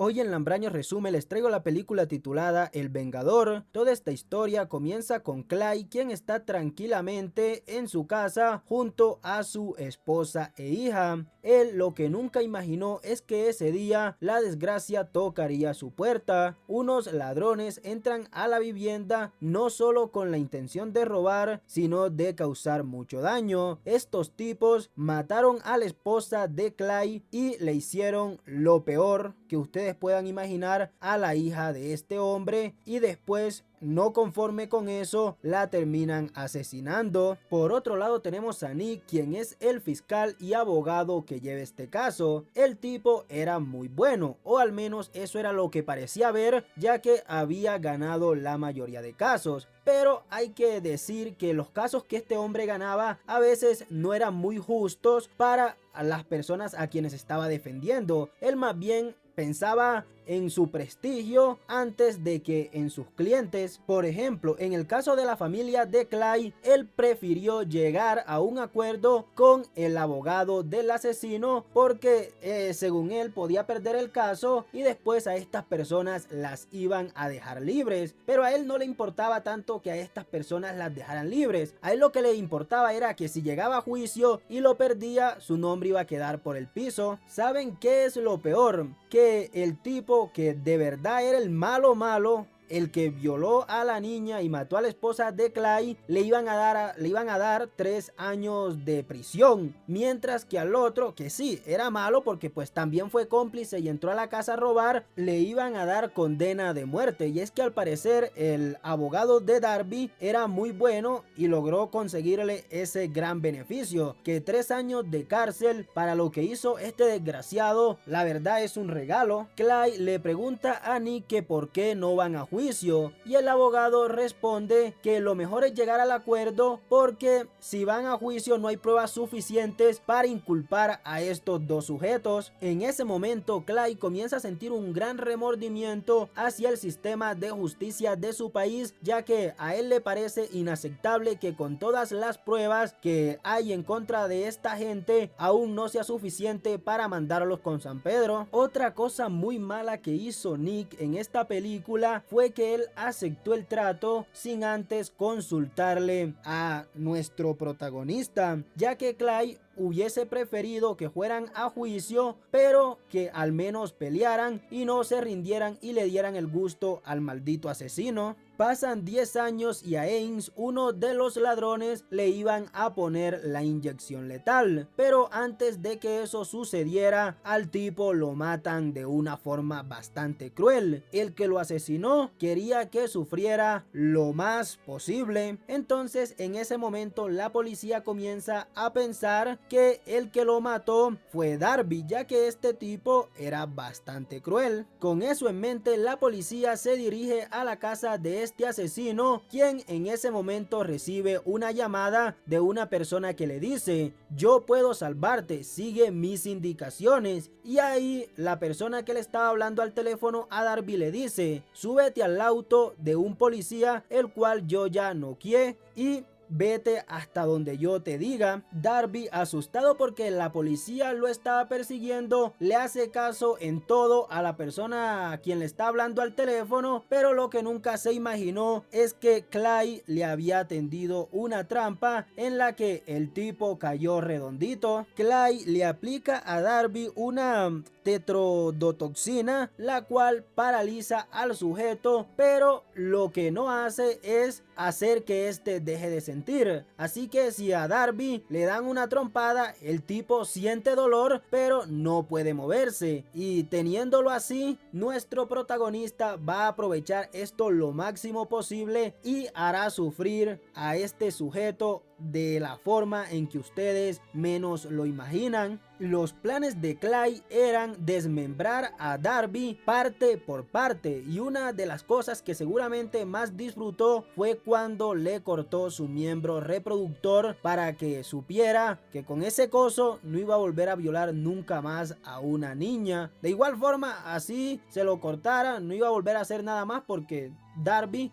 Hoy en Lambraños Resume les traigo la película titulada El Vengador. Toda esta historia comienza con Clay, quien está tranquilamente en su casa junto a su esposa e hija. Él lo que nunca imaginó es que ese día la desgracia tocaría su puerta. Unos ladrones entran a la vivienda no solo con la intención de robar, sino de causar mucho daño. Estos tipos mataron a la esposa de Clay y le hicieron lo peor que ustedes puedan imaginar a la hija de este hombre, y después, no conforme con eso, la terminan asesinando. Por otro lado tenemos a Nick, quien es el fiscal y abogado que lleva este caso. El tipo era muy bueno, o al menos eso era lo que parecía ver, ya que había ganado la mayoría de casos. Pero hay que decir que los casos que este hombre ganaba a veces no eran muy justos para las personas a quienes estaba defendiendo. Él más bien pensaba en su prestigio antes de que en sus clientes. Por ejemplo, en el caso de la familia de Clay, él prefirió llegar a un acuerdo con el abogado del asesino porque según él podía perder el caso y después a estas personas las iban a dejar libres. Pero a él no le importaba tanto que a estas personas las dejaran libres. A él lo que le importaba era que si llegaba a juicio y lo perdía, su nombre iba a quedar por el piso. ¿Saben qué es lo peor? Que el tipo que de verdad era el malo, el que violó a la niña y mató a la esposa de Clay, le iban a dar 3 años de prisión, mientras que al otro, que sí era malo porque pues también fue cómplice y entró a la casa a robar, le iban a dar condena de muerte. Y es que al parecer el abogado de Darby era muy bueno y logró conseguirle ese gran beneficio, que 3 años de cárcel para lo que hizo este desgraciado. La verdad es un regalo. Clay le pregunta a Nick que por qué no van a juicio, y el abogado responde que lo mejor es llegar al acuerdo porque si van a juicio no hay pruebas suficientes para inculpar a estos dos sujetos. En ese momento Clay comienza a sentir un gran remordimiento hacia el sistema de justicia de su país, ya que a él le parece inaceptable que con todas las pruebas que hay en contra de esta gente aún no sea suficiente para mandarlos con San Pedro. Otra cosa muy mala que hizo Nick en esta película fue que él aceptó el trato sin antes consultarle a nuestro protagonista, ya que Clay hubiese preferido que fueran a juicio, pero que al menos pelearan y no se rindieran y le dieran el gusto al maldito asesino. Pasan 10 años y a Ains, uno de los ladrones, le iban a poner la inyección letal, pero antes de que eso sucediera, al tipo lo matan de una forma bastante cruel. El que lo asesinó quería que sufriera lo más posible. Entonces en ese momento la policía comienza a pensar que el que lo mató fue Darby, ya que este tipo era bastante cruel. Con eso en mente, la policía se dirige a la casa de este asesino, quien en ese momento recibe una llamada de una persona que le dice: yo puedo salvarte, sigue mis indicaciones. Y ahí la persona que le estaba hablando al teléfono a Darby le dice: súbete al auto de un policía, el cual yo ya no quiero, y vete hasta donde yo te diga. Darby, asustado porque la policía lo estaba persiguiendo, le hace caso en todo a la persona a quien le está hablando al teléfono, pero lo que nunca se imaginó es que Clay le había tendido una trampa en la que el tipo cayó redondito. Clay le aplica a Darby una tetrodotoxina, la cual paraliza al sujeto, pero lo que no hace es hacer que este deje de sentir. Así que si a Darby le dan una trompada, el tipo siente dolor pero no puede moverse, y teniéndolo así, nuestro protagonista va a aprovechar esto lo máximo posible y hará sufrir a este sujeto de la forma en que ustedes menos lo imaginan. Los planes de Clay eran desmembrar a Darby parte por parte, y una de las cosas que seguramente más disfrutó fue cuando le cortó su miembro reproductor para que supiera que con ese coso no iba a volver a violar nunca más a una niña. De igual forma, así se lo cortara, no iba a volver a hacer nada más porque Clay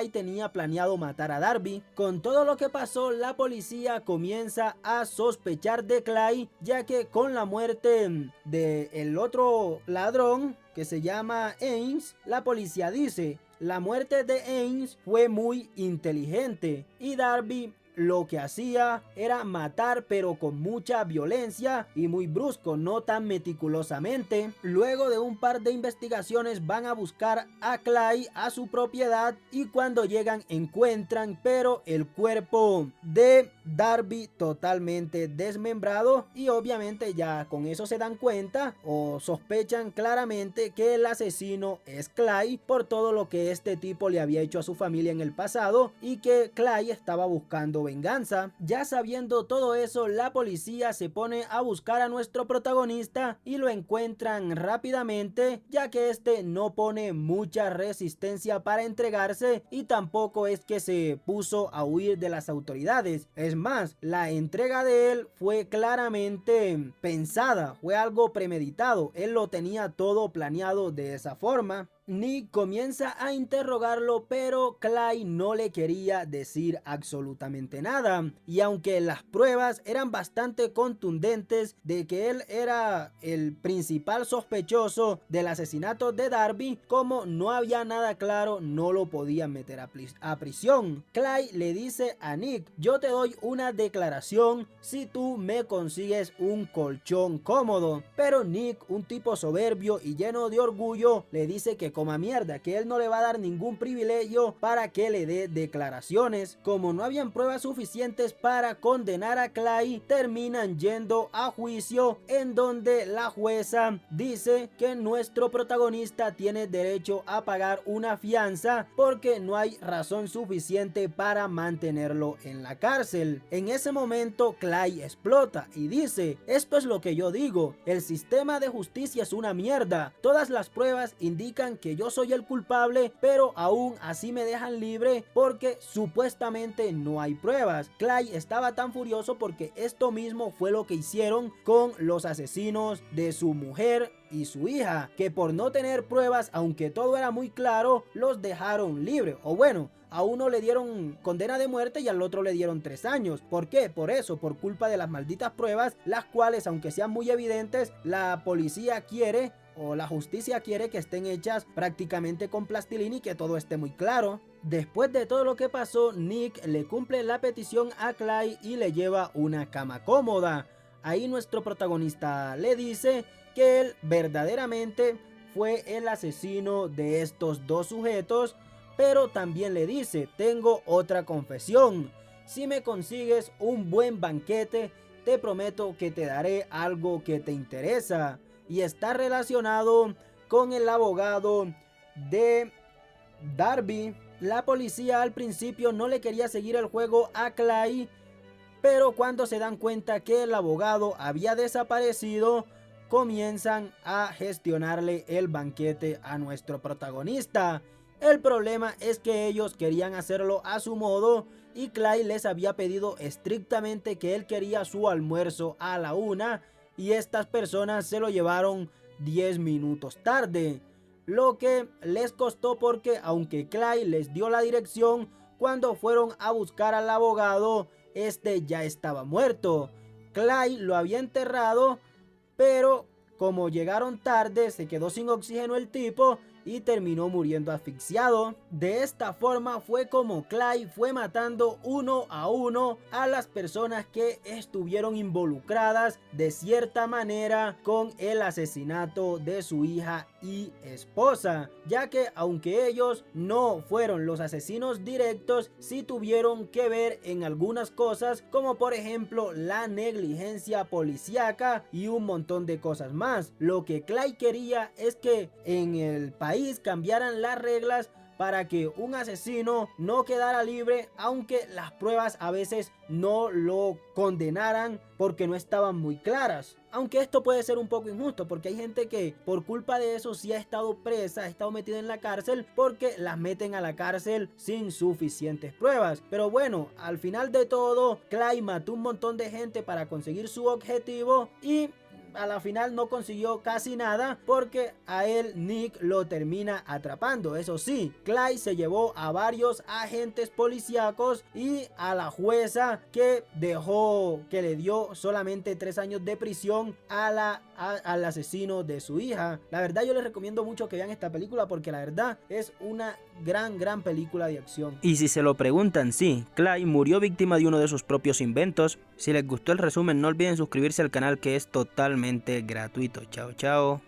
tenía planeado matar a Darby. Con todo lo que pasó, la policía comienza a sospechar de Clay, ya que con la muerte del otro ladrón que se llama Ames, la policía dice: la muerte de Ames fue muy inteligente y Darby lo que hacía era matar, pero con mucha violencia y muy brusco, no tan meticulosamente. Luego de un par de investigaciones van a buscar a Clay a su propiedad y cuando llegan encuentran pero el cuerpo de Darby totalmente desmembrado, y obviamente ya con eso se dan cuenta o sospechan claramente que el asesino es Clay por todo lo que este tipo le había hecho a su familia en el pasado y que Clay estaba buscando venganza. Ya sabiendo todo eso, la policía se pone a buscar a nuestro protagonista y lo encuentran rápidamente, ya que este no pone mucha resistencia para entregarse y tampoco es que se puso a huir de las autoridades. Es más, la entrega de él fue claramente pensada, fue algo premeditado, él lo tenía todo planeado de esa forma. Nick comienza a interrogarlo, pero Clay no le quería decir absolutamente nada, y aunque las pruebas eran bastante contundentes de que él era el principal sospechoso del asesinato de Darby, como no había nada claro, no lo podían meter a prisión. Clay le dice a Nick: yo te doy una declaración si tú me consigues un colchón cómodo, pero Nick, un tipo soberbio y lleno de orgullo, le dice que coma mierda, que él no le va a dar ningún privilegio para que le dé declaraciones. Como no habían pruebas suficientes para condenar a Clay, terminan yendo a juicio, en donde la jueza dice que nuestro protagonista tiene derecho a pagar una fianza porque no hay razón suficiente para mantenerlo en la cárcel. En ese momento Clay explota y dice: esto es lo que yo digo, el sistema de justicia es una mierda, todas las pruebas indican que yo soy el culpable, pero aún así me dejan libre porque supuestamente no hay pruebas. Clay estaba tan furioso porque esto mismo fue lo que hicieron con los asesinos de su mujer y su hija, que por no tener pruebas, aunque todo era muy claro, los dejaron libre. O bueno, a uno le dieron condena de muerte y al otro le dieron 3 años. ¿Por qué? Por eso, por culpa de las malditas pruebas, las cuales, aunque sean muy evidentes, la policía quiere o la justicia quiere que estén hechas prácticamente con plastilina y que todo esté muy claro. Después de todo lo que pasó, Nick le cumple la petición a Clay y le lleva una cama cómoda. Ahí nuestro protagonista le dice que él verdaderamente fue el asesino de estos dos sujetos, pero también le dice: tengo otra confesión, si me consigues un buen banquete, te prometo que te daré algo que te interesa, y está relacionado con el abogado de Darby. La policía al principio no le quería seguir el juego a Clay, pero cuando se dan cuenta que el abogado había desaparecido, comienzan a gestionarle el banquete a nuestro protagonista. El problema es que ellos querían hacerlo a su modo y Clay les había pedido estrictamente que él quería su almuerzo a la 1 y estas personas se lo llevaron 10 minutos tarde, lo que les costó porque aunque Clay les dio la dirección, cuando fueron a buscar al abogado, este ya estaba muerto. Clay lo había enterrado, pero como llegaron tarde, se quedó sin oxígeno el tipo y terminó muriendo asfixiado. De esta forma fue como Clay fue matando uno a uno a las personas que estuvieron involucradas de cierta manera con el asesinato de su hija y esposa, ya que aunque ellos no fueron los asesinos directos, sí tuvieron que ver en algunas cosas, como por ejemplo la negligencia policíaca y un montón de cosas más. Lo que Clay quería es que en el país cambiaran las reglas para que un asesino no quedara libre, aunque las pruebas a veces no lo condenaran porque no estaban muy claras. Aunque esto puede ser un poco injusto porque hay gente que por culpa de eso sí ha estado presa, ha estado metida en la cárcel porque las meten a la cárcel sin suficientes pruebas. Pero bueno, al final de todo, Clay mató un montón de gente para conseguir su objetivo y a la final no consiguió casi nada porque a él Nick lo termina atrapando. Eso sí, Clyde se llevó a varios agentes policíacos y a la jueza que le dio solamente 3 años de prisión al asesino de su hija. La verdad yo les recomiendo mucho que vean esta película porque la verdad es una gran película de acción. Y si se lo preguntan, sí, Clyde murió víctima de uno de sus propios inventos. Si les gustó el resumen, no olviden suscribirse al canal, que es totalmente gratuito. Chao, chao.